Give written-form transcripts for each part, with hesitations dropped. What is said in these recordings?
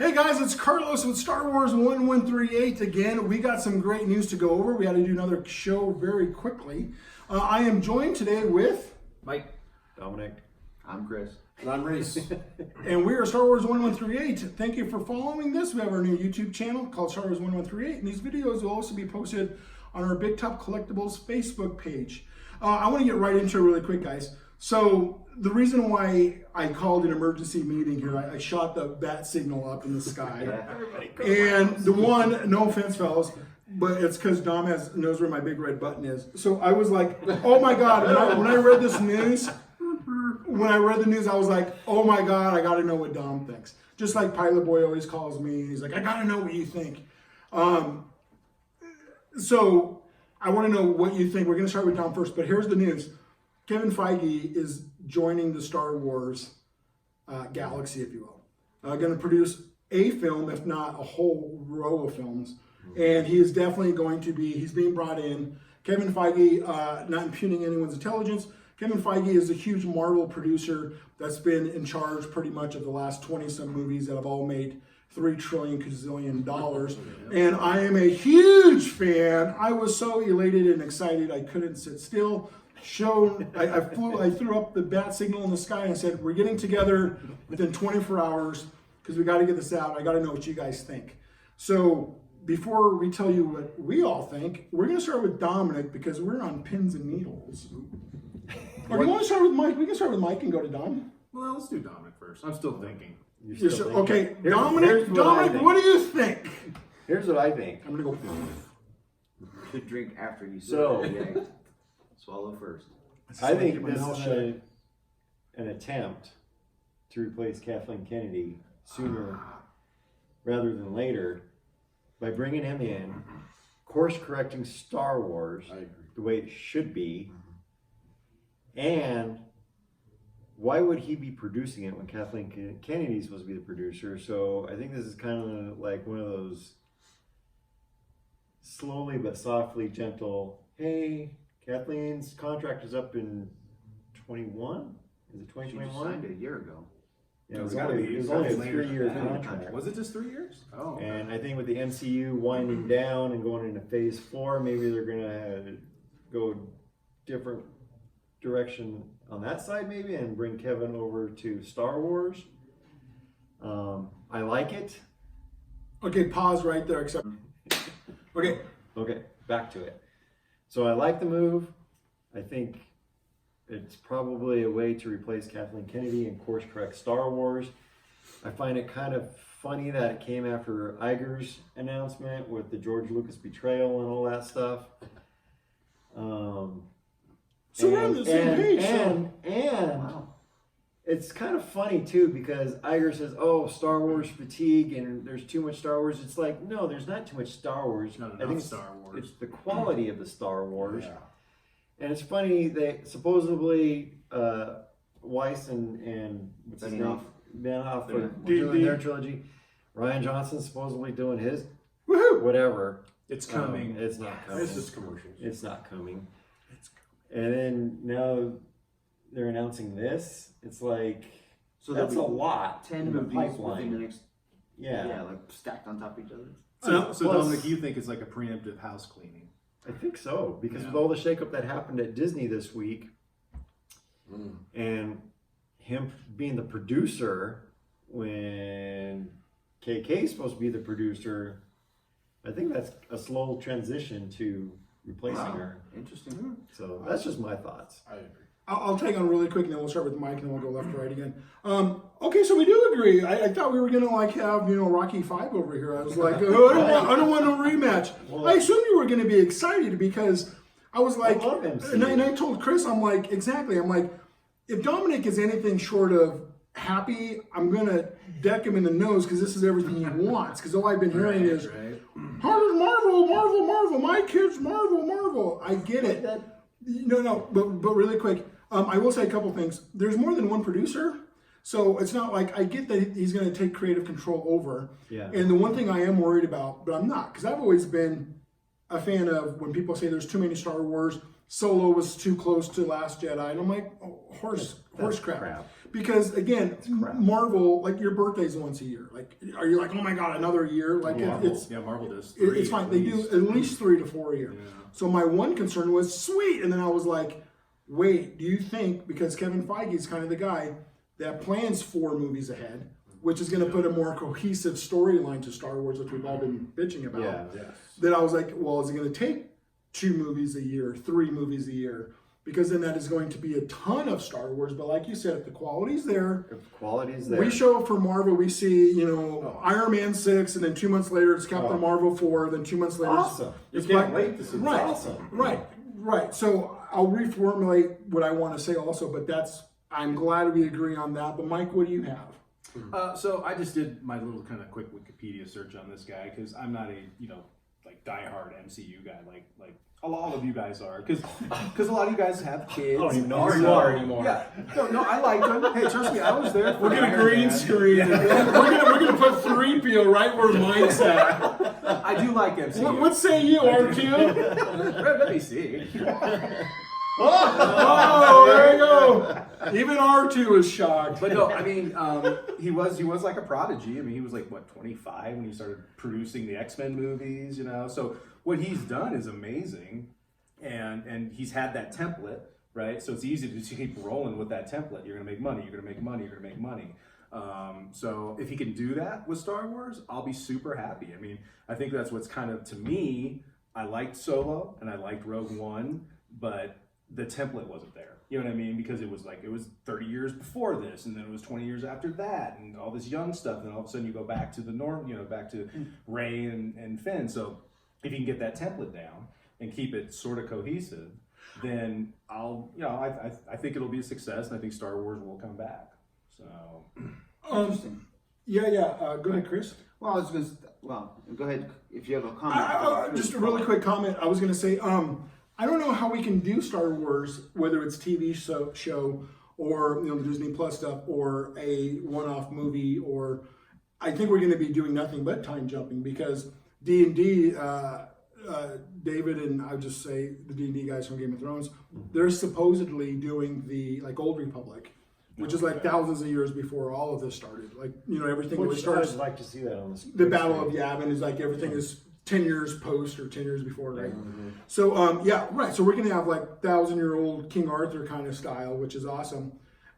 Hey guys, it's Carlos with Star Wars 1138 again. We got some great news to go over. We had to do another show very quickly. I am joined today with Mike, Dominic. I'm Chris. And I'm Reese. and we are Star Wars 1138. Thank you for following this. We have our new YouTube channel called Star Wars 1138, and these videos will also be posted on our Big Top Collectibles Facebook page. I want to get right into it really quick, guys. So the reason why I called an emergency meeting here, I shot the bat signal up in the sky. And the one, no offense, fellas, but it's because Dom knows where my big red button is. So I was like, oh my God, when I read this news, I was like, oh my God, I got to know what Dom thinks. Just like Pilot Boy always calls me. He's like, I got to know what you think. So I want to know what you think. We're going to start with Dom first, but here's the news. Kevin Feige is joining the Star Wars galaxy, if you will. Going to produce a film, if not a whole row of films. And he is definitely going to be, he's being brought in. Kevin Feige, not impugning anyone's intelligence, Kevin Feige is a huge Marvel producer that's been in charge pretty much of the last 20-some movies that have all made $3 trillion gazillion. And I am a huge fan. I was so elated and excited I couldn't sit still. I threw up the bat signal in the sky and I said, we're getting together within 24 hours because we got to get this out. I got to know what you guys think. So before we tell you what we all think, we're going to start with Dominic because we're on pins and needles. Or do you want to start with Mike? We can start with Mike and go to Dom. Well, let's do Dominic first. I'm still thinking. You're still thinking? Okay, Here's Dominic, what do you think? Here's what I think. I'm going to go. Should drink after you So- swallow first. I think this is an attempt to replace Kathleen Kennedy sooner rather than later by bringing him in, course correcting Star Wars the way it should be. And why would he be producing it when Kathleen Kennedy is supposed to be the producer? So I think this is kind of like one of those slowly but softly gentle, hey, Kathleen's contract is up in 21? Is it 2021? She signed it a year ago. Yeah, it was only a 3-year contract. Was it just 3 years? Oh. Okay. And I think with the MCU winding down and going into phase 4, maybe they're going to go different direction on that side maybe and bring Kevin over to Star Wars. I like it. Okay, pause right there. Except, okay. Okay, back to it. So I like the move. I think it's probably a way to replace Kathleen Kennedy and course correct Star Wars. I find it kind of funny that it came after Iger's announcement with the George Lucas betrayal and all that stuff. So we're on the same page. And it's kind of funny too because Iger says, "Oh, Star Wars fatigue and there's too much Star Wars." It's like, no, there's not too much Star Wars. Not I think Star Wars. It's the quality of the Star Wars. Yeah. And it's funny that supposedly Weiss and what's his name? Benioff are doing their trilogy. Rian Johnson's supposedly doing his. Woohoo! Whatever. It's coming. It's not coming. It's just commercials. It's not coming. And then now they're announcing this. It's like, So that's a lot 10 in the movies pipeline. within the next, Yeah, like stacked on top of each other. So plus- Dominic, you think it's like a preemptive house cleaning? I think so. Because Yeah. with all the shakeup that happened at Disney this week, and him being the producer when KK's supposed to be the producer, I think that's a slow transition to replacing her. Interesting. So that's just my thoughts. I agree. I'll take on really quick and then we'll start with Mike and then we'll go left to right again. Okay, so we do agree. I thought we were going to like have, Rocky V over here. I was like, oh, I don't want no rematch. Well, I assumed you were going to be excited because I was like, I love MCU. and I told Chris, I'm like, exactly. I'm like, if Dominic is anything short of happy, I'm going to deck him in the nose because this is everything he wants. Because all I've been hearing is, Marvel, Marvel, Marvel, my kids, Marvel, Marvel. I get it. No, but really quick, I will say a couple things. There's more than one producer, so it's not like I get that he's going to take creative control over. Yeah. And the one thing I am worried about, but I'm not, because I've always been a fan of when people say there's too many Star Wars, Solo was too close to Last Jedi, and I'm like, oh, horse crap. Because again, Marvel, like your birthday's once a year. Like, are you like, oh my god, another year? Like Marvel does. it's fine. They do at least 3 to 4 a year. Yeah. So my one concern was sweet, and then I was like, wait, do you think because Kevin Feige is kind of the guy that plans 4 movies ahead, which is going to put a more cohesive storyline to Star Wars, which we've all been bitching about. Yeah. That I was like, well, is it going to take 2 movies a year, 3 movies a year? Because then that is going to be a ton of Star Wars. But like you said, if the quality's there, we show up for Marvel, we see, Iron Man 6, and then 2 months later it's Captain Marvel 4, then 2 months later Awesome. it's You can't wait to see right, awesome. Right. So I'll reformulate what I want to say also, but I'm glad we agree on that. But Mike, what do you have? So I just did my little kind of quick Wikipedia search on this guy because I'm not a like diehard MCU guy like a lot of you guys are because a lot of you guys have kids. I don't even know who you are anymore. Yeah, no, I like them. Hey, trust me, I was there. We're gonna green screen. We're gonna put 3PO right where Mike's at. I do like MCU. What say you, R2? Let me see. Oh, there you go. Even R2 is shocked. But no, I mean, he was like a prodigy. I mean, he was like what 25 when he started producing the X-Men movies. So what he's done is amazing, and he's had that template, right? So it's easy to keep rolling with that template. You're gonna make money. You're gonna make money. You're gonna make money. So if he can do that with Star Wars, I'll be super happy. I mean, I think that's what's kind of, to me, I liked Solo and I liked Rogue One, but the template wasn't there. You know what I mean? Because it was 30 years before this, and then it was 20 years after that, and all this young stuff, and then all of a sudden you go back to the norm, back to Rey and Finn. So if you can get that template down and keep it sort of cohesive, then I think it'll be a success, and I think Star Wars will come back. So Interesting. Go ahead, Chris. Well, go ahead if you have a comment. Just a really quick comment. I was going to say, I don't know how we can do Star Wars, whether it's TV show or the Disney Plus stuff or a one-off movie, or I think we're going to be doing nothing but time jumping because D&D, David and I would just say the D&D guys from Game of Thrones, they're supposedly doing the Old Republic, which is thousands of years before all of this started. Everything Which was started. I'd like to see that on the screen. The Battle of Yavin is everything is 10 years post or 10 years before, right? Mm-hmm. So, right. So we're going to have 1,000-year-old King Arthur kind of style, which is awesome.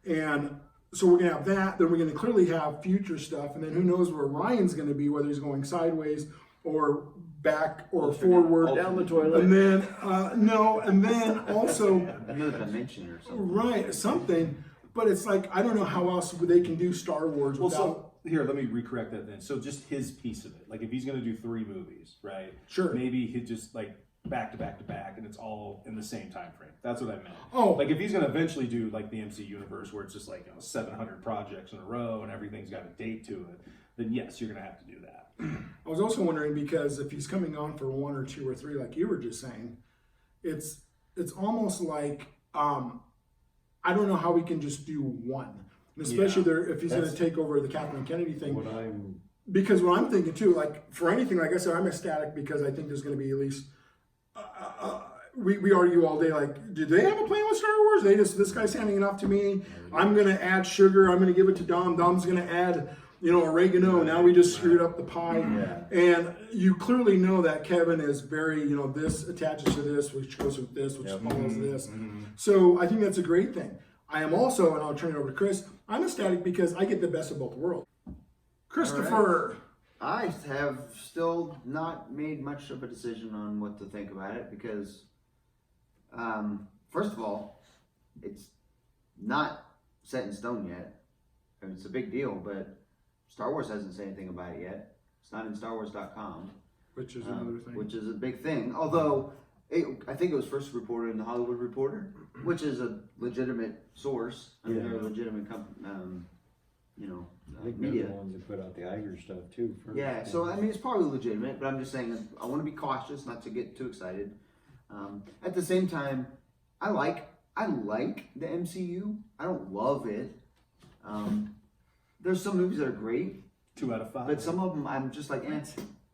And so we're going to have that. Then we're going to clearly have future stuff. And then who knows where Ryan's going to be, whether he's going sideways or back or forward. Down the toilet. And then, and then also, Another dimension or something. right, something. But it's I don't know how else they can do Star Wars without... Here, let me recorrect that then. So just his piece of it. If he's going to do 3 movies, right? Sure. Maybe he'd just back to back to back, and it's all in the same time frame. That's what I meant. Oh. If he's going to eventually do the MC universe where it's just 700 projects in a row and everything's got a date to it, then yes, you're going to have to do that. I was also wondering because if he's coming on for 1 or 2 or 3, like you were just saying, it's almost I don't know how we can just do one. And especially if he's going to take over the Kathleen Kennedy thing. Because what I'm thinking too, for anything, like I said, I'm ecstatic because I think there's going to be at least, we argue all day, did they have a plan with Star Wars? This guy's handing it off to me. I'm going to add sugar. I'm going to give it to Dom. Dom's going to add, oregano. Now we just screwed up the pie. Yeah. And you clearly know that Kevin is very, this attaches to this, which goes with this, which follows this. Mm-hmm. So I think that's a great thing. I am also, and I'll turn it over to Chris, I'm ecstatic because I get the best of both worlds. Christopher. I have still not made much of a decision on what to think about it because, first of all, it's not set in stone yet. I mean, it's a big deal, but Star Wars hasn't said anything about it yet. It's not in StarWars.com. Which is another thing. Which is a big thing. Although, I think it was first reported in the Hollywood Reporter, which is a legitimate source. I mean, they're a legitimate I think media. they're the ones that put out the Iger stuff too. Yeah, so I mean, it's probably legitimate, but I'm just saying I want to be cautious, not to get too excited. At the same time, I like the MCU. I don't love it. There's some movies that are great, 2 out of 5. but some of them I'm just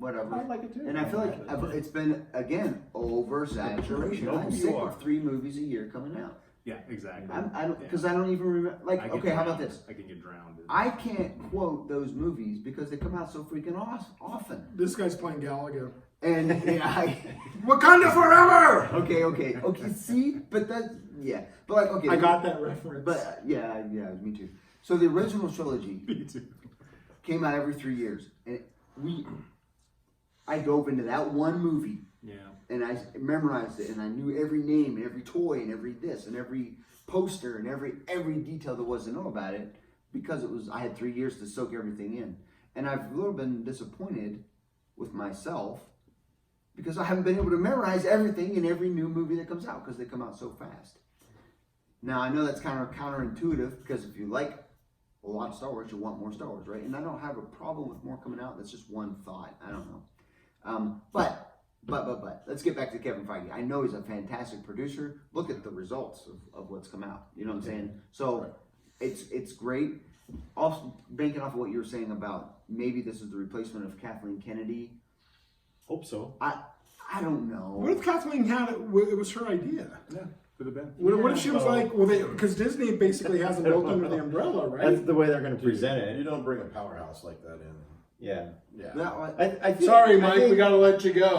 whatever. I like it too. And I feel like it's been, again, oversaturation. know I'm who you sick are. of 3 movies a year coming out. Yeah, exactly. I don't, because I don't even remember, like, I get okay, how about drowned. this? I can get drowned. I can't quote those movies because they come out so freaking often. This guy's playing Galaga. And, Wakanda forever! okay, see? But that, yeah. But like, okay. I got that reference. But, yeah, me too. So the original trilogy Me too. came out every 3 years. And I dove into that one movie. Yeah. And I memorized it, and I knew every name, and every toy, and every this, and every poster, and every detail there was to know about it, because I had 3 years to soak everything in. And I've a little been disappointed with myself because I haven't been able to memorize everything in every new movie that comes out because they come out so fast. Now I know that's kind of counterintuitive because if you like a lot of Star Wars, you want more Star Wars, right? And I don't have a problem with more coming out. That's just one thought. I don't know. But let's get back to Kevin Feige. I know he's a fantastic producer. Look at the results of what's come out. You know what I'm saying? So it's great. Also, banking off of what you were saying about maybe this is the replacement of Kathleen Kennedy. Hope so. I don't know. What if Kathleen had it? It was her idea. Yeah. Could have been. What if she was like, well, because Disney basically has them both under the umbrella, right? That's the way they're going to present You it. don't bring a powerhouse like that in. Yeah. Yeah. No, I think, Sorry, I Mike, think- we got to let you go.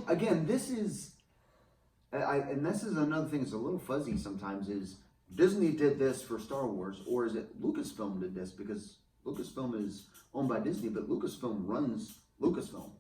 Again, this is, and this is another thing that's a little fuzzy sometimes is Disney did this for Star Wars, or is it Lucasfilm did this because Lucasfilm is owned by Disney, but Lucasfilm runs Lucasfilm.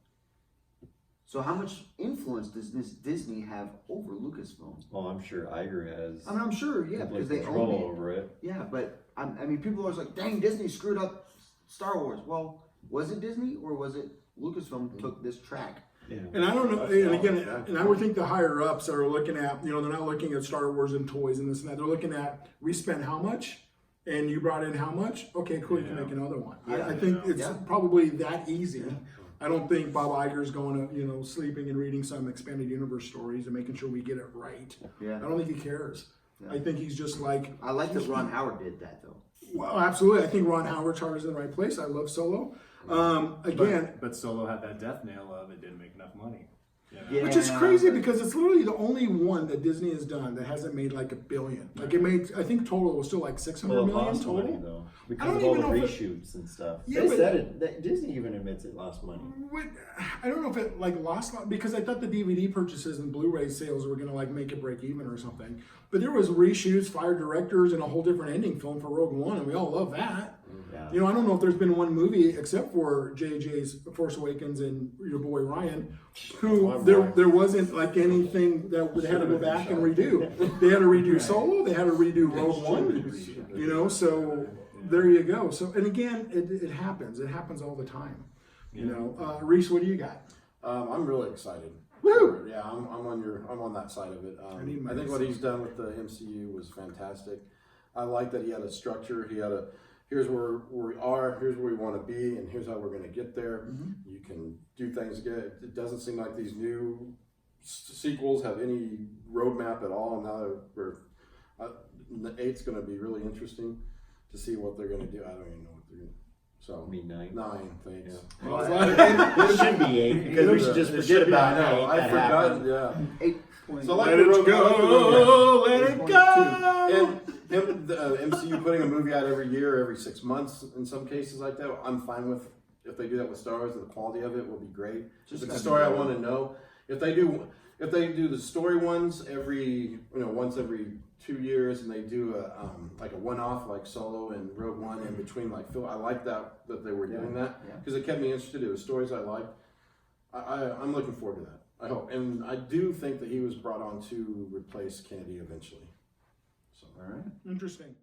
So how much influence does Disney have over Lucasfilm? Well, I'm sure Iger has I mean, I'm sure, yeah, because complete they control own it. over it. Yeah, but I mean, people are always like, dang, Disney screwed up Star Wars. Well, was it Disney or was it Lucasfilm took this track? Yeah. And I don't know, and again, and I would think the higher ups are looking at, they're not looking at Star Wars and toys and this and that. They're looking at, we spent how much? And you brought in how much? Okay, cool, you can make another one. Yeah. I think it's Yeah. probably that easy. I don't think Bob Iger's going to, sleeping and reading some expanded universe stories and making sure we get it right. Yeah. I don't think he cares. Yeah. I think he's just like, I like that Ron Howard did that though. well, absolutely. I think Ron Howard's heart is in the right place. I love Solo. Again, But Solo had that death nail of it didn't make enough money. You know? Yeah. which is crazy because it's literally the only one that Disney has done that hasn't made like $1 billion. Like it made, I think total it was still like 600 Well, it million lost total. money though I because don't of all the even know if reshoots and stuff. Yeah, They but- said it. Disney even admits it lost money. I don't know if it like lost because I thought the DVD purchases and Blu-ray sales were gonna like make it break even or something. But there was reshoots, fired directors, and a whole different ending film for Rogue One, and we all love that. Yeah. I don't know if there's been one movie except for JJ's Force Awakens and your boy Ryan, who One there more. there wasn't like anything that they had to go back and redo. They had to redo Solo, they had to redo Rogue One, so there you go. So and again, it happens. It happens all the time. Reese, what do you got? I'm really excited. Woo! Yeah, I'm on that side of it. I need my I think what he's done with the MCU was fantastic. I like that he had a structure. He had here's where we are, here's where we want to be, and here's how we're going to get there. You can do things good. It doesn't seem like these new sequels have any roadmap at all. And now the 8's going to be really interesting to see what they're going to do. I don't even know what they're going to do. So I mean 9. 9, thanks. It should be 8 because we should just It forget should be, about I know. 8. I That forgot. happened. Yeah. 8.2. So like Let the it Rogue- go, let it 8.2. go. And the MCU putting a movie out every year, every 6 months, in some cases like that, I'm fine with. If they do that with Star Wars, the quality of it will be great. Just If it's gotta a story I be want to know. If they do the story ones once every 2 years, and they do a one-off like Solo and Rogue One in between, like Phil, I like that they were doing that Yeah. because it kept me interested. It was stories I liked. I'm looking forward to that. I hope, and I do think that he was brought on to replace Kennedy eventually. So. All right. Interesting.